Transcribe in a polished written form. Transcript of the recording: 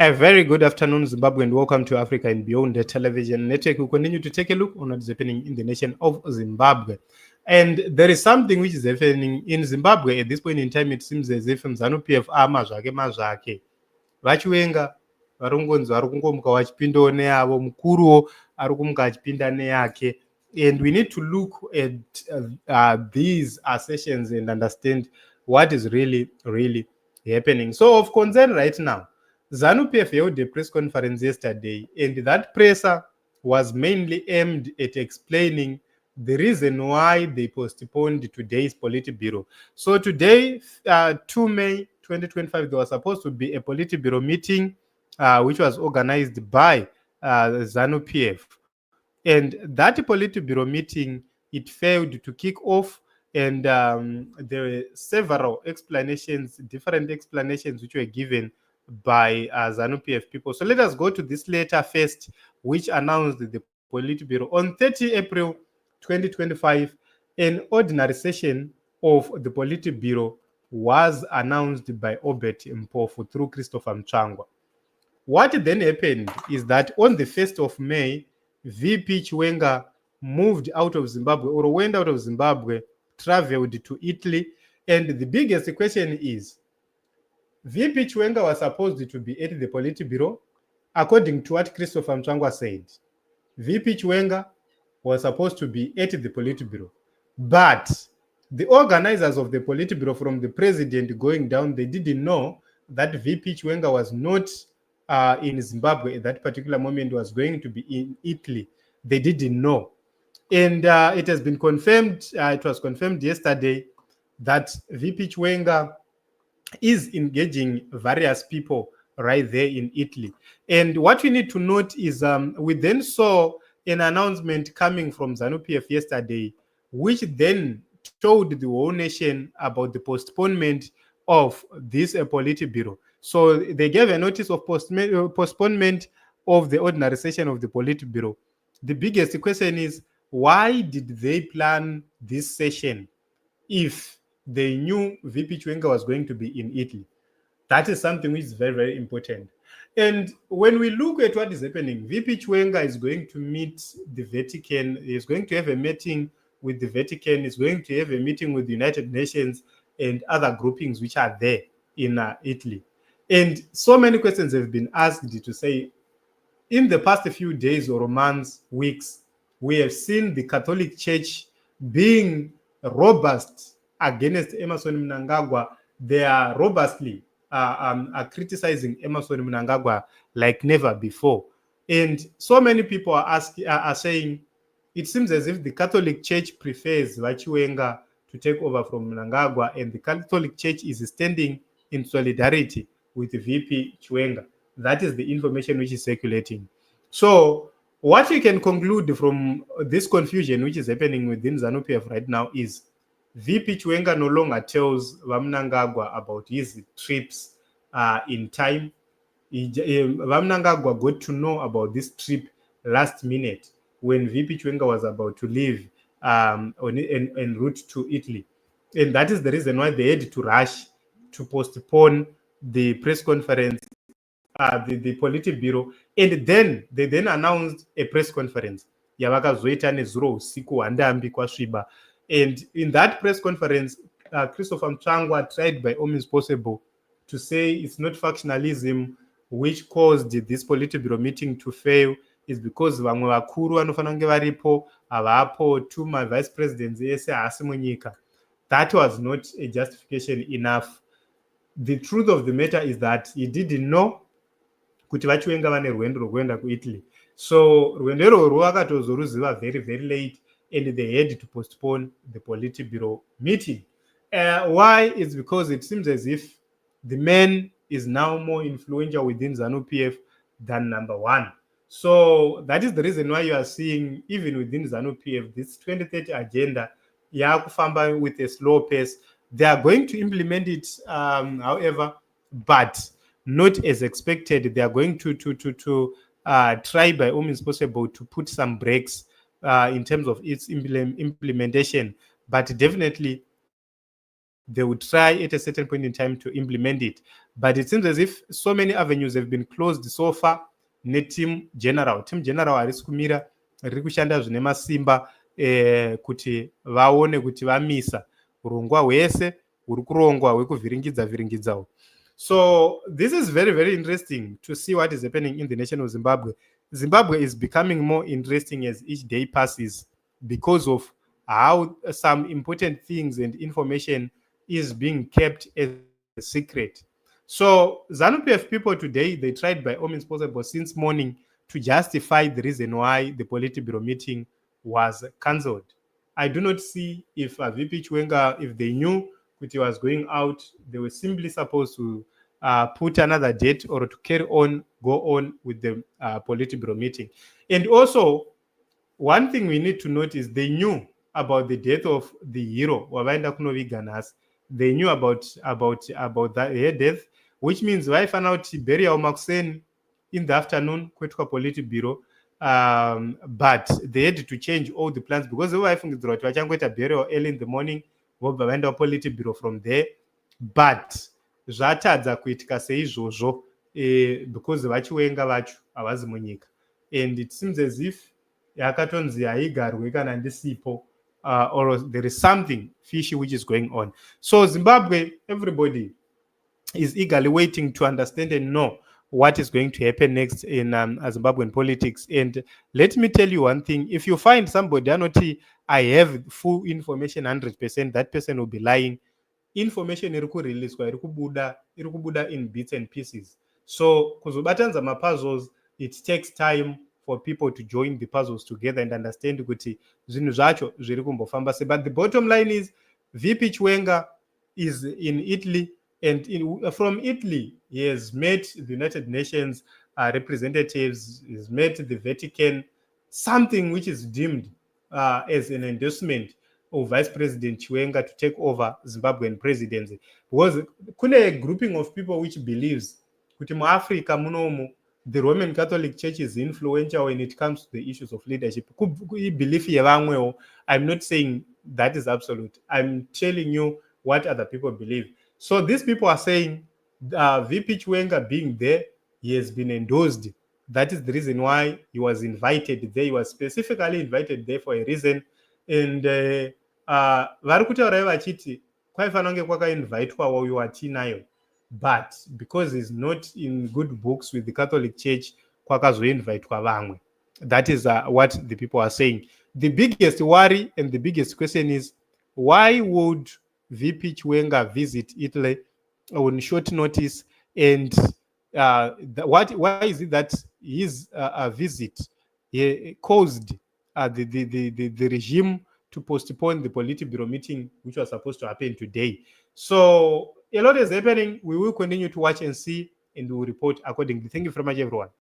A very good afternoon, Zimbabwe, and welcome to Africa and Beyond the Television Network. We continue to take a look on what is happening in the nation of Zimbabwe. And there is something which is happening in Zimbabwe at this point in time. It seems as if ZANU-PF mazvake vachiwenga varongonzi vari kungomuka vachipindawo neavo, mukuruwo ari kumuka achipinda neyake. And we need to look at these assertions and understand what is really happening. So of concern right now, ZANU-PF held a press conference yesterday, and that presser was mainly aimed at explaining the reason why they postponed today's Politburo. So today, 2 May 2025, there was supposed to be a Politburo meeting, which was organized by ZANU-PF. And that Politburo meeting, it failed to kick off, and there were several explanations, different explanations which were given by ZANU-PF people. So let us go to this letter first, which announced the Politburo. On 30 April 2025, an ordinary session of the Politburo was announced by Obert Mpofu through Christopher Mnangagwa. What then happened is that on the 1st of May, VP Chiwenga moved out of Zimbabwe, or went out of Zimbabwe, traveled to Italy. And the biggest question is, VP Chiwenga was supposed to be at the Politburo. According to what Christopher Mnangagwa said, VP Chiwenga was supposed to be at the Politburo. But the organizers of the Politburo, from the president going down, they didn't know that VP Chiwenga was not in Zimbabwe at that particular moment, was going to be in Italy. They didn't know. And it has been confirmed, it was confirmed yesterday, that VP Chiwenga is engaging various people right there in Italy. And what we need to note is we then saw an announcement coming from ZANU-PF yesterday, which then told the whole nation about the postponement of this Politburo. So they gave a notice of postponement of the ordinary session of the Politburo. The biggest question is, why did they plan this session if they knew VP Chiwenga was going to be in Italy? That is something which is very important. And when we look at what is happening, VP Chiwenga is going to meet the Vatican, is going to have a meeting with the Vatican, is going to have a meeting with the United Nations and other groupings which are there in Italy. And so many questions have been asked to say, in the past few days or months, weeks, we have seen the Catholic Church being robust against Emmerson Mnangagwa. They are robustly criticizing Emmerson Mnangagwa like never before. And so many people are saying, it seems as if the Catholic Church prefers Chiwenga to take over from Mnangagwa, and the Catholic Church is standing in solidarity with VP Chiwenga. That is the information which is circulating. So what we can conclude from this confusion which is happening within ZANU-PF right now is VP Chiwenga no longer tells Mnangagwa about his trips in time. Mnangagwa got to know about this trip last minute when VP Chiwenga was about to leave en route to Italy. And that is the reason why they had to rush to postpone the press conference, the Politburo, and then they announced a press conference. And in that press conference, Christopher Mnangagwa tried by all means possible to say it's not factionalism which caused this Politburo meeting to fail. Is because vamwe vakuru vanofana kunge varipo avapo, two my vice presidents ese haasi munyika. That was not a justification enough. The truth of the matter is that he didn't know kuti vachiwenga vane rwendo rwokuenda kuItaly. So rwendo irworwo vakatozoruziva very late, and they had to postpone the Politburo meeting. Why? It's because it seems as if the man is now more influential within ZANU-PF than number one. So that is the reason why you are seeing, even within ZANU-PF, this 2030 agenda, yakufamba with a slow pace. They are going to implement it, however, but not as expected. They are going to try by all means possible to put some brakes in terms of its implementation. But definitely, they would try at a certain point in time to implement it. but it seems as if so many avenues have been closed so far neteam general harisi kumira riri kushanda zvine masimba kuti vaone kuti vamisa urongwa hwese huri kurongwa hwekuvhiringidza. So this is very, very interesting to see what is happening in the nation of Zimbabwe. Zimbabwe is becoming more interesting as each day passes because of how some important things and information is being kept as a secret. So ZANU-PF people today, they tried by all means possible since morning to justify the reason why the Politburo meeting was cancelled. I do not see if VP Chiwenga, if they knew that he was going out, they were simply supposed to put another date or to go on with the Politburo meeting. And also, one thing we need to note is they knew about the death of the hero, Wavaenda Kunoviganas. They knew about that her death, which means why found out burial Maxen in the afternoon, Kwetuka Politburo. But they had to change all the plans because they were having the burial early in the morning, Wavaenda Politburo from there. But zvatadza kuitika seizvozvo because vachiwenga vacho havazi munyika, and it seems as if yakatonzi haigarwe kana ndisipo, or there is something fishy which is going on. So Zimbabwe, everybody is eagerly waiting to understand and know what is going to happen next in Zimbabwean politics. And let me tell you one thing: if you find somebody I have full information 100%, that person will be lying. Information iri kureleaswa iri kubuda in bits and pieces. So kuzobatanza mapuzzles, it takes time for people to join the puzzles together and understand kuti zvinhu zvacho zviri kumbofamba sei. But the bottom line is VP Chiwenga is in Italy, and from Italy he has met the United Nations representatives, he's met the Vatican, something which is deemed as an endorsement of Vice President Chiwenga to take over Zimbabwean presidency. Because kune a grouping of people which believes kuti muAfrica munomu the Roman Catholic Church is influential when it comes to the issues of leadership. Belief yevamwewo. I'm not saying that is absolute. I'm telling you what other people believe. So these people are saying VP Chiwenga being there, he has been endorsed. That is the reason why he was invited there. He was specifically invited there for a reason. And vari kutaurai vachiti kwaifanira kunge kwakainvitwawo uyo watinayo, but because he's not in good books with the Catholic Church kwakazoinvitwa vamwe. That is what the people are saying. The biggest worry and the biggest question is, why would VP Chiwenga visit Italy on short notice? And why is it that his visit caused the regime to postpone the Politburo meeting, which was supposed to happen today? So a lot is happening. We will continue to watch and see, and we will report accordingly. Thank you very much, everyone.